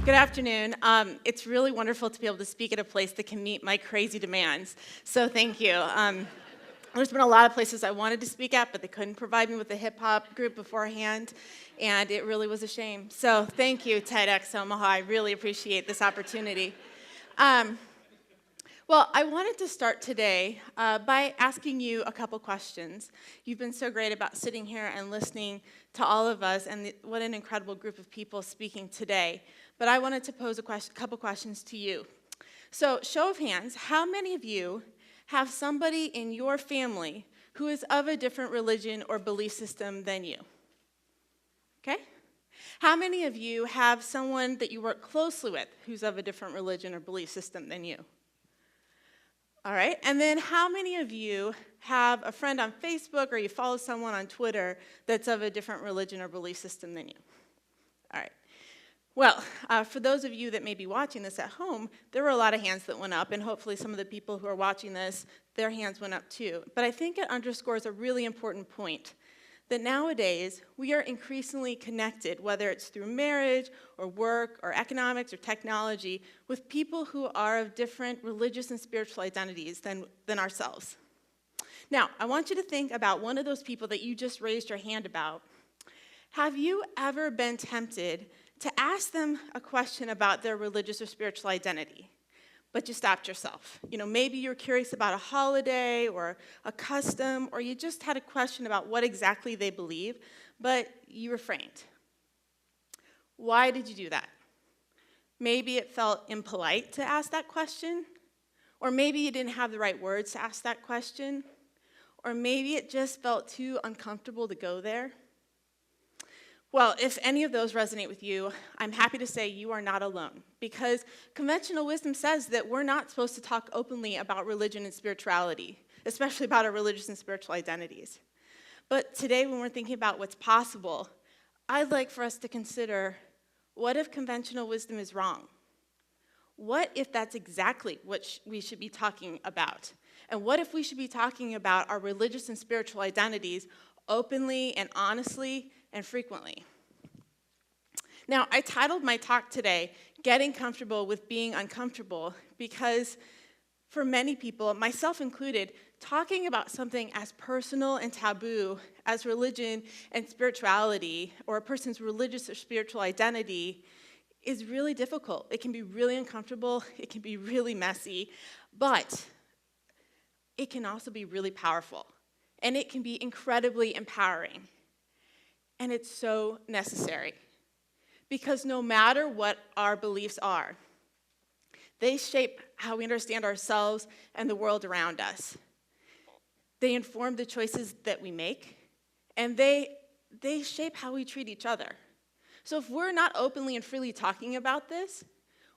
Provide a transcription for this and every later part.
Good afternoon. It's really wonderful to be able to speak at a place that can meet my crazy demands. So thank you. There's been a lot of places I wanted to speak at, but they couldn't provide me with a hip-hop group beforehand, and it really was a shame. So thank you, TEDx Omaha. I really appreciate this opportunity. Well, I wanted to start today by asking you a couple questions. You've been so great about sitting here and listening to all of us, and what an incredible group of people speaking today. But I wanted to pose a couple questions to you. So, show of hands, how many of you have somebody in your family who is of a different religion or belief system than you? Okay? How many of you have someone that you work closely with who's of a different religion or belief system than you? All right, and then how many of you have a friend on Facebook or you follow someone on Twitter that's of a different religion or belief system than you? All right. Well, for those of you that may be watching this at home, there were a lot of hands that went up, and hopefully some of the people who are watching this, their hands went up too. But I think it underscores a really important point, that nowadays we are increasingly connected, whether it's through marriage or work or economics or technology, with people who are of different religious and spiritual identities than ourselves. Now, I want you to think about one of those people that you just raised your hand about. Have you ever been tempted to ask them a question about their religious or spiritual identity, but you stopped yourself? You know, maybe you're curious about a holiday or a custom, or you just had a question about what exactly they believe, but you refrained. Why did you do that? Maybe it felt impolite to ask that question, or maybe you didn't have the right words to ask that question, or maybe it just felt too uncomfortable to go there. Well, if any of those resonate with you, I'm happy to say you are not alone, because conventional wisdom says that we're not supposed to talk openly about religion and spirituality, especially about our religious and spiritual identities. But today, when we're thinking about what's possible, I'd like for us to consider, what if conventional wisdom is wrong? What if that's exactly what we should be talking about? And what if we should be talking about our religious and spiritual identities openly and honestly and frequently? Now, I titled my talk today, Getting Comfortable with Being Uncomfortable, because for many people, myself included, talking about something as personal and taboo as religion and spirituality, or a person's religious or spiritual identity, is really difficult. It can be really uncomfortable, it can be really messy, but it can also be really powerful, and it can be incredibly empowering. And it's so necessary, because no matter what our beliefs are, they shape how we understand ourselves and the world around us. They inform the choices that we make, and they shape how we treat each other. So if we're not openly and freely talking about this,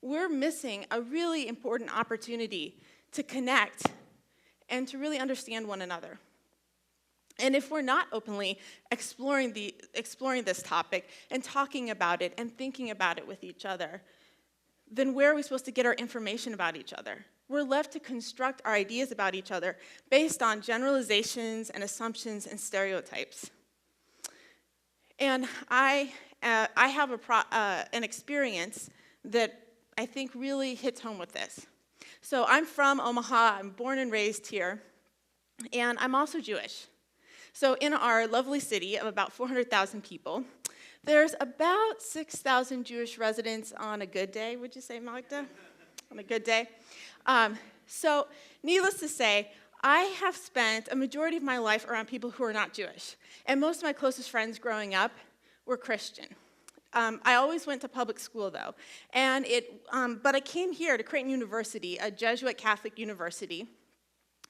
we're missing a really important opportunity to connect and to really understand one another. And if we're not openly exploring this topic and talking about it and thinking about it with each other, then where are we supposed to get our information about each other? We're left to construct our ideas about each other based on generalizations and assumptions and stereotypes. And I have an experience that I think really hits home with this. So I'm from Omaha. I'm born and raised here, and I'm also Jewish. So in our lovely city of about 400,000 people, there's about 6,000 Jewish residents on a good day, would you say, Magda? On a good day. So needless to say, I have spent a majority of my life around people who are not Jewish. And most of my closest friends growing up were Christian. I always went to public school, though. But I came here to Creighton University, a Jesuit Catholic university,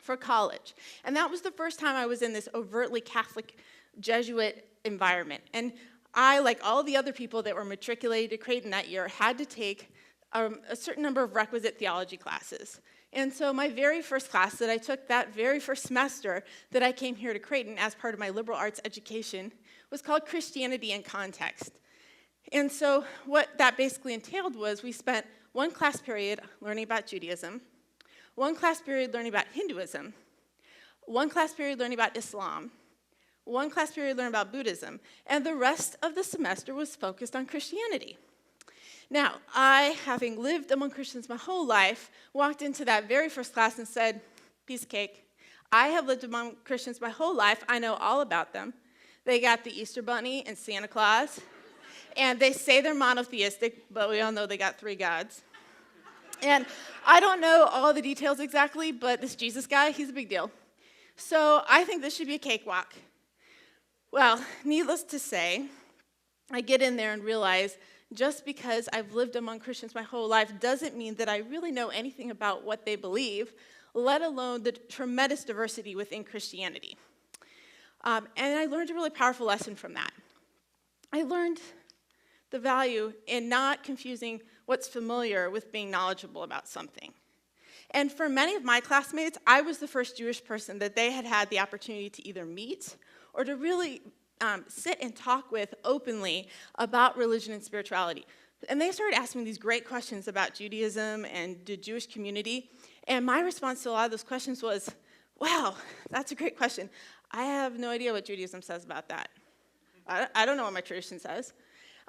for college. And that was the first time I was in this overtly Catholic Jesuit environment. And I, like all the other people that were matriculated to Creighton that year, had to take a certain number of requisite theology classes. And so my very first class that I took that very first semester that I came here to Creighton as part of my liberal arts education was called Christianity in Context. And so what that basically entailed was we spent one class period learning about Judaism, one class period learning about Hinduism, one class period learning about Islam, one class period learning about Buddhism, and the rest of the semester was focused on Christianity. Now, I, having lived among Christians my whole life, walked into that very first class and said, piece of cake. I have lived among Christians my whole life. I know all about them. They got the Easter Bunny and Santa Claus, and they say they're monotheistic, but we all know they got 3 gods. And I don't know all the details exactly, but this Jesus guy, he's a big deal. So I think this should be a cakewalk. Well, needless to say, I get in there and realize just because I've lived among Christians my whole life doesn't mean that I really know anything about what they believe, let alone the tremendous diversity within Christianity. And I learned a really powerful lesson from that. I learned the value in not confusing what's familiar with being knowledgeable about something. And for many of my classmates, I was the first Jewish person that they had had the opportunity to either meet or to really sit and talk with openly about religion and spirituality. And they started asking me these great questions about Judaism and the Jewish community. And my response to a lot of those questions was, wow, that's a great question. I have no idea what Judaism says about that. I don't know what my tradition says.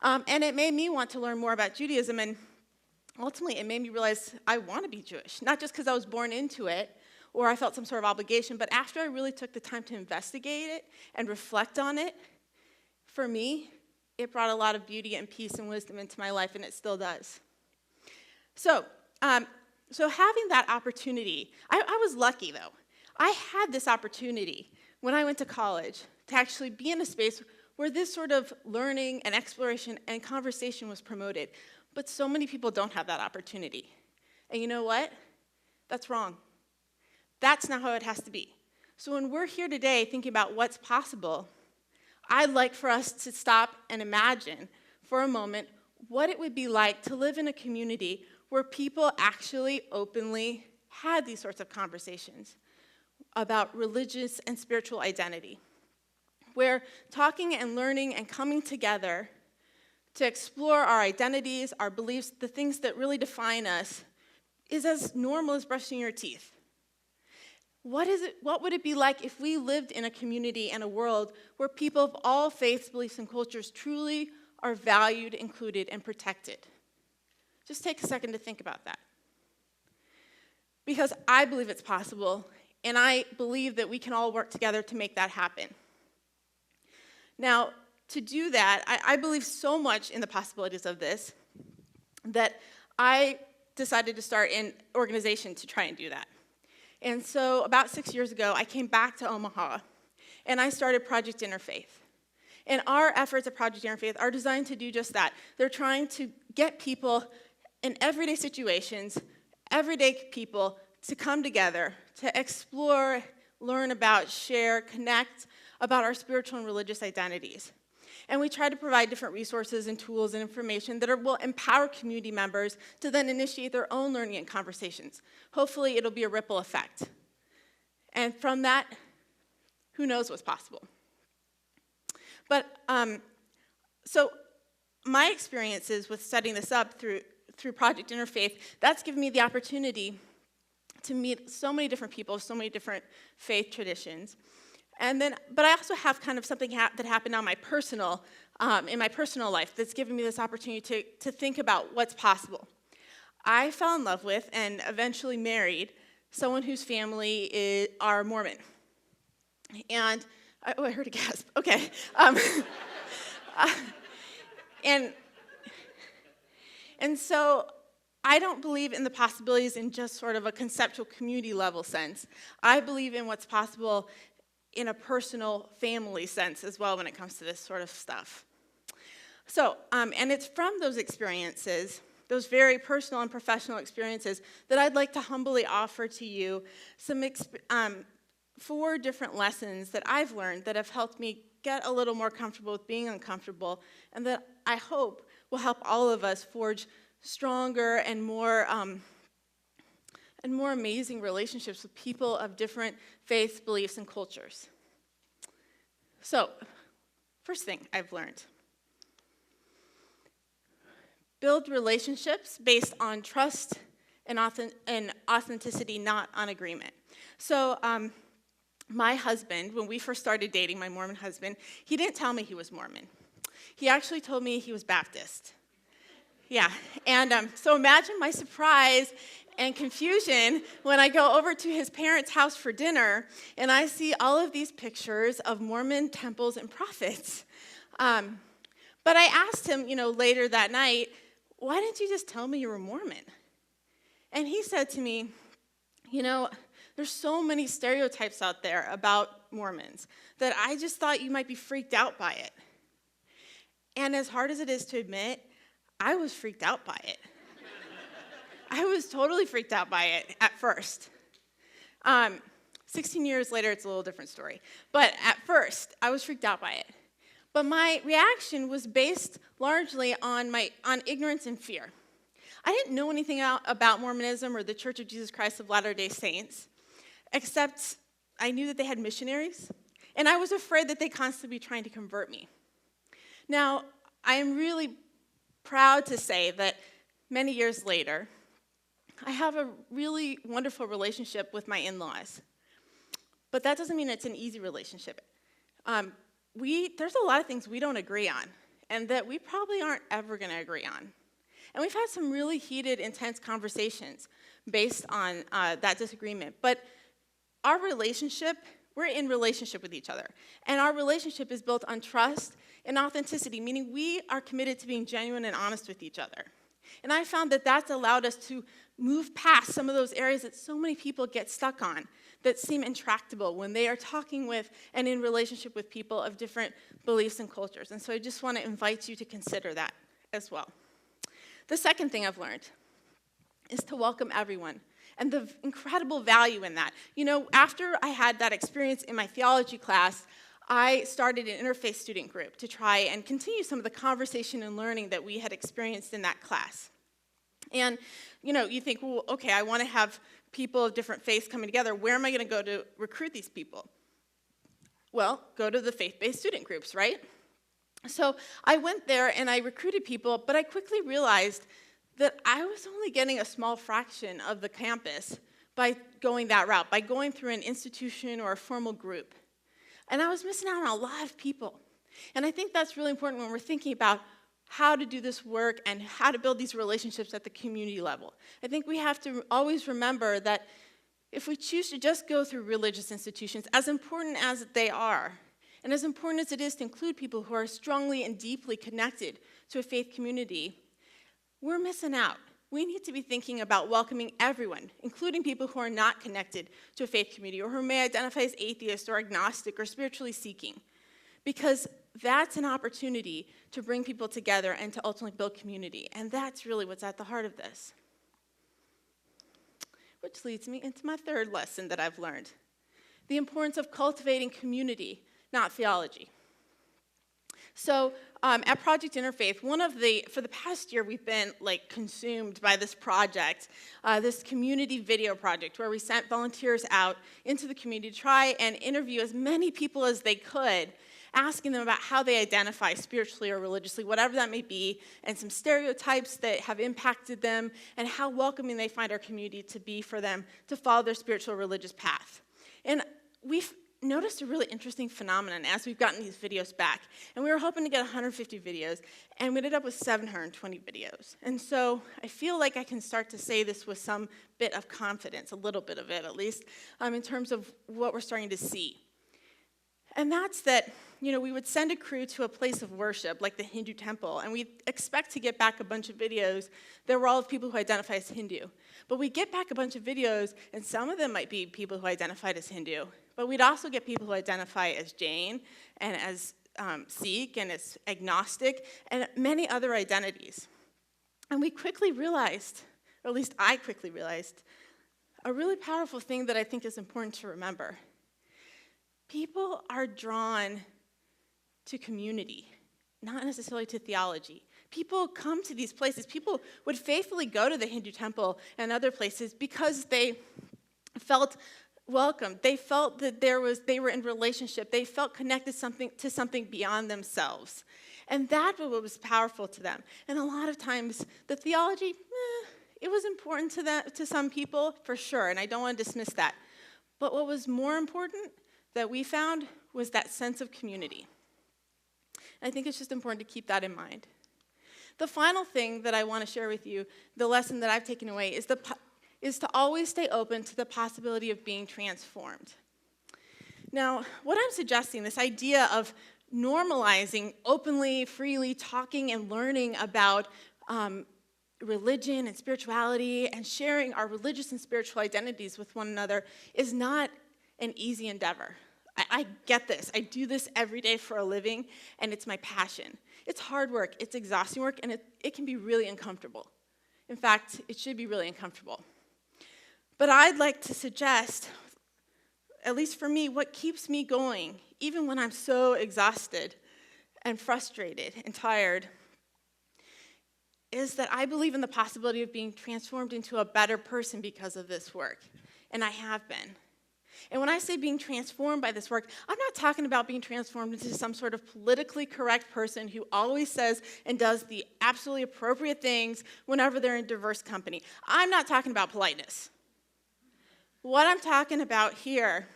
And it made me want to learn more about Judaism, and ultimately it made me realize I want to be Jewish, not just because I was born into it or I felt some sort of obligation, but after I really took the time to investigate it and reflect on it, for me, it brought a lot of beauty and peace and wisdom into my life, and it still does. So having that opportunity, I was lucky, though. I had this opportunity when I went to college to actually be in a space where this sort of learning and exploration and conversation was promoted. But so many people don't have that opportunity. And you know what? That's wrong. That's not how it has to be. So when we're here today thinking about what's possible, I'd like for us to stop and imagine for a moment what it would be like to live in a community where people actually openly had these sorts of conversations about religious and spiritual identity, where talking and learning and coming together to explore our identities, our beliefs, the things that really define us, is as normal as brushing your teeth. What would it be like if we lived in a community and a world where people of all faiths, beliefs, and cultures truly are valued, included, and protected? Just take a second to think about that. Because I believe it's possible, and I believe that we can all work together to make that happen. Now, to do that, I believe so much in the possibilities of this that I decided to start an organization to try and do that. And so about 6 years ago, I came back to Omaha, and I started Project Interfaith. And our efforts at Project Interfaith are designed to do just that. They're trying to get people in everyday situations, everyday people, to come together, to explore, learn about, share, connect about our spiritual and religious identities. And we try to provide different resources and tools and information that will empower community members to then initiate their own learning and conversations. Hopefully, it'll be a ripple effect. And from that, who knows what's possible. But, so my experiences with setting this up through Project Interfaith, that's given me the opportunity to meet so many different people, so many different faith traditions. And then, but I also have kind of something that happened in my personal life that's given me this opportunity to think about what's possible. I fell in love with and eventually married someone whose family are Mormon. And, I heard a gasp, okay. And so I don't believe in the possibilities in just sort of a conceptual community level sense. I believe in what's possible in a personal family sense as well when it comes to this sort of stuff. So, and it's from those experiences, those very personal and professional experiences, that I'd like to humbly offer to you some 4 different lessons that I've learned that have helped me get a little more comfortable with being uncomfortable, and that I hope will help all of us forge stronger and more amazing relationships with people of different faiths, beliefs, and cultures. So, first thing I've learned. Build relationships based on trust and authenticity, not on agreement. So, my husband, when we first started dating, my Mormon husband, he didn't tell me he was Mormon. He actually told me he was Baptist. Yeah, and so imagine my surprise and confusion when I go over to his parents' house for dinner, and I see all of these pictures of Mormon temples and prophets. But I asked him, later that night, why didn't you just tell me you were Mormon? And he said to me, there's so many stereotypes out there about Mormons that I just thought you might be freaked out by it. And as hard as it is to admit, I was freaked out by it. I was totally freaked out by it at first. 16 years later, it's a little different story. But at first, I was freaked out by it. But my reaction was based largely on ignorance and fear. I didn't know anything about Mormonism or the Church of Jesus Christ of Latter-day Saints, except I knew that they had missionaries, and I was afraid that they'd constantly be trying to convert me. Now, I am really proud to say that many years later, I have a really wonderful relationship with my in-laws. But that doesn't mean it's an easy relationship. There's a lot of things we don't agree on, and that we probably aren't ever going to agree on. And we've had some really heated, intense conversations based on that disagreement. But our relationship, we're in relationship with each other. And our relationship is built on trust and authenticity, meaning we are committed to being genuine and honest with each other. And I found that that's allowed us to move past some of those areas that so many people get stuck on, that seem intractable when they are talking with and in relationship with people of different beliefs and cultures. And so I just want to invite you to consider that as well. The second thing I've learned is to welcome everyone and the incredible value in that. After I had that experience in my theology class, I started an Interfaith student group to try and continue some of the conversation and learning that we had experienced in that class. And, you think, well, okay, I want to have people of different faiths coming together. Where am I going to go to recruit these people? Well, go to the faith-based student groups, right? So I went there and I recruited people, but I quickly realized that I was only getting a small fraction of the campus by going that route, by going through an institution or a formal group. And I was missing out on a lot of people. And I think that's really important when we're thinking about how to do this work and how to build these relationships at the community level. I think we have to always remember that if we choose to just go through religious institutions, as important as they are, and as important as it is to include people who are strongly and deeply connected to a faith community, we're missing out. We need to be thinking about welcoming everyone, including people who are not connected to a faith community or who may identify as atheist or agnostic or spiritually seeking, because that's an opportunity to bring people together and to ultimately build community. And that's really what's at the heart of this. Which leads me into my third lesson that I've learned: the importance of cultivating community, not theology. So at Project Interfaith, for the past year, we've been consumed by this project, this community video project, where we sent volunteers out into the community to try and interview as many people as they could, asking them about how they identify spiritually or religiously, whatever that may be, and some stereotypes that have impacted them, and how welcoming they find our community to be for them to follow their spiritual or religious path. And we've noticed a really interesting phenomenon as we've gotten these videos back. And we were hoping to get 150 videos, and we ended up with 720 videos. And so I feel like I can start to say this with some bit of confidence, a little bit of it at least, in terms of what we're starting to see. And that's that, we would send a crew to a place of worship, like the Hindu temple, and we'd expect to get back a bunch of videos that were all of people who identify as Hindu. But we'd get back a bunch of videos, and some of them might be people who identified as Hindu. But we'd also get people who identify as Jain and as Sikh and as agnostic and many other identities. And we quickly realized, or at least I quickly realized, a really powerful thing that I think is important to remember. People are drawn to community, not necessarily to theology. People come to these places. People would faithfully go to the Hindu temple and other places because they felt welcome. They felt that they were in relationship. They felt connected to something beyond themselves. And that was what was powerful to them. And a lot of times, the theology, it was important to some people, for sure, and I don't want to dismiss that. But what was more important that we found was that sense of community. And I think it's just important to keep that in mind. The final thing that I want to share with you, the lesson that I've taken away, is to always stay open to the possibility of being transformed. Now, what I'm suggesting, this idea of normalizing openly, freely talking and learning about religion and spirituality and sharing our religious and spiritual identities with one another is not an easy endeavor. I get this. I do this every day for a living, and it's my passion. It's hard work, it's exhausting work, and it can be really uncomfortable. In fact, it should be really uncomfortable. But I'd like to suggest, at least for me, what keeps me going, even when I'm so exhausted and frustrated and tired, is that I believe in the possibility of being transformed into a better person because of this work, and I have been. And when I say being transformed by this work, I'm not talking about being transformed into some sort of politically correct person who always says and does the absolutely appropriate things whenever they're in diverse company. I'm not talking about politeness. What I'm talking about here,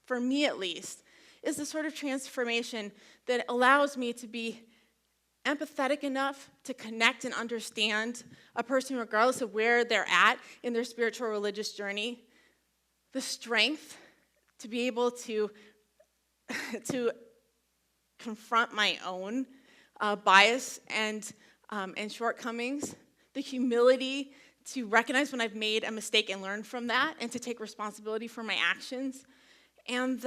for me at least, is the sort of transformation that allows me to be empathetic enough to connect and understand a person regardless of where they're at in their spiritual or religious journey, the strength to be able to confront my own bias and shortcomings, the humility to recognize when I've made a mistake and learn from that and to take responsibility for my actions, and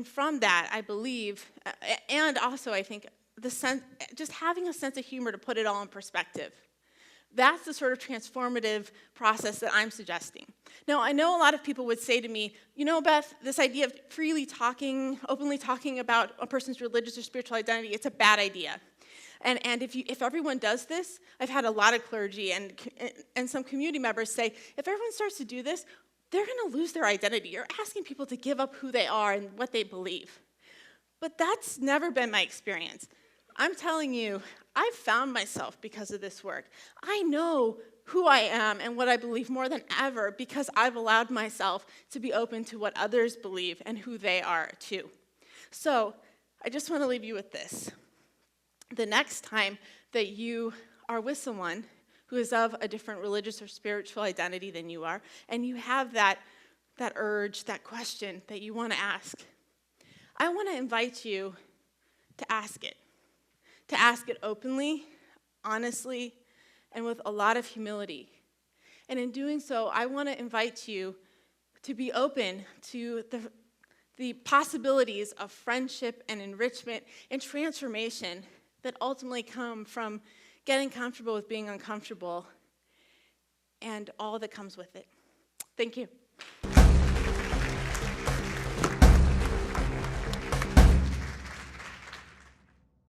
from that, I believe, and also I think just having a sense of humor to put it all in perspective. That's the sort of transformative process that I'm suggesting. Now, I know a lot of people would say to me, you know, Beth, this idea of freely talking, openly talking about a person's religious or spiritual identity, it's a bad idea. And if everyone does this, I've had a lot of clergy and some community members say, if everyone starts to do this, they're going to lose their identity. You're asking people to give up who they are and what they believe. But that's never been my experience. I'm telling you, I've found myself because of this work. I know who I am and what I believe more than ever because I've allowed myself to be open to what others believe and who they are too. So I just want to leave you with this. The next time that you are with someone who is of a different religious or spiritual identity than you are, and you have that urge, that question that you want to ask, I want to invite you to ask it. To ask it openly, honestly, and with a lot of humility. And in doing so, I want to invite you to be open to the possibilities of friendship and enrichment and transformation that ultimately come from getting comfortable with being uncomfortable and all that comes with it. Thank you.